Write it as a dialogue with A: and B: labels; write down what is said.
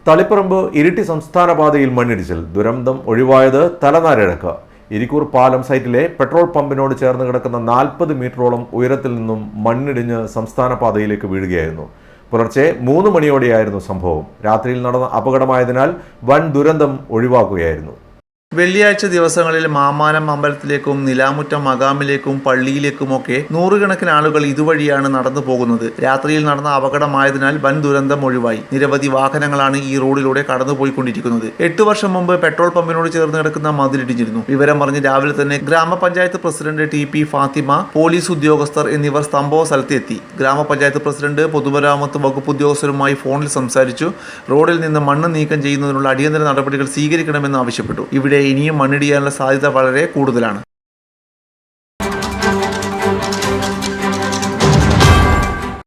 A: തളിപ്പറമ്പ് ഇരിട്ടി സംസ്ഥാന പാതയിൽ മണ്ണിടിച്ചിൽ. ദുരന്തം ഒഴിവായത് തലനാരിഴക്ക്. ഇരിക്കൂർ പാലം സൈറ്റിലെ പെട്രോൾ പമ്പിനോട് ചേർന്ന് കിടക്കുന്ന 40 മീറ്ററോളം ഉയരത്തിൽ നിന്നും മണ്ണിടിഞ്ഞ് സംസ്ഥാന പാതയിലേക്ക് വീഴുകയായിരുന്നു. പുലർച്ചെ 3 മണിയോടെയായിരുന്നു സംഭവം. രാത്രിയിൽ നടന്ന അപകടമായതിനാൽ വൻ ദുരന്തം ഒഴിവാക്കുകയായിരുന്നു.
B: വെള്ളിയാഴ്ച ദിവസങ്ങളിൽ മാമാനം അമ്പലത്തിലേക്കും നിലാമുറ്റം മകാമിലേക്കും പള്ളിയിലേക്കുമൊക്കെ നൂറുകണക്കിന് ആളുകൾ ഇതുവഴിയാണ് നടന്നു പോകുന്നത്. രാത്രിയിൽ നടന്ന അപകടമായതിനാൽ വൻ ദുരന്തം ഒഴിവായി. നിരവധി വാഹനങ്ങളാണ് ഈ റോഡിലൂടെ കടന്നുപോയിക്കൊണ്ടിരിക്കുന്നത്. 8 വർഷം മുമ്പ് പെട്രോൾ പമ്പിനോട് ചേർന്ന് കിടക്കുന്ന മതിലിടിഞ്ഞിരുന്നു. വിവരം പറഞ്ഞ് രാവിലെ തന്നെ ഗ്രാമപഞ്ചായത്ത് പ്രസിഡന്റ് TP ഫാത്തിമ, പോലീസ് ഉദ്യോഗസ്ഥർ എന്നിവർ സംഭവ സ്ഥലത്തെത്തി. ഗ്രാമപഞ്ചായത്ത് പ്രസിഡന്റ് പൊതുമരാമത്ത് വകുപ്പ് ഉദ്യോഗസ്ഥരുമായി ഫോണിൽ സംസാരിച്ചു. റോഡിൽ നിന്ന് മണ്ണ് നീക്കം ചെയ്യുന്നതിനുള്ള അടിയന്തര നടപടികൾ സ്വീകരിക്കണമെന്ന് ആവശ്യപ്പെട്ടു. ഇവിടെ ഇനിയും മണ്ണിടിയാനുള്ള സാധ്യത വളരെ കൂടുതലാണ്.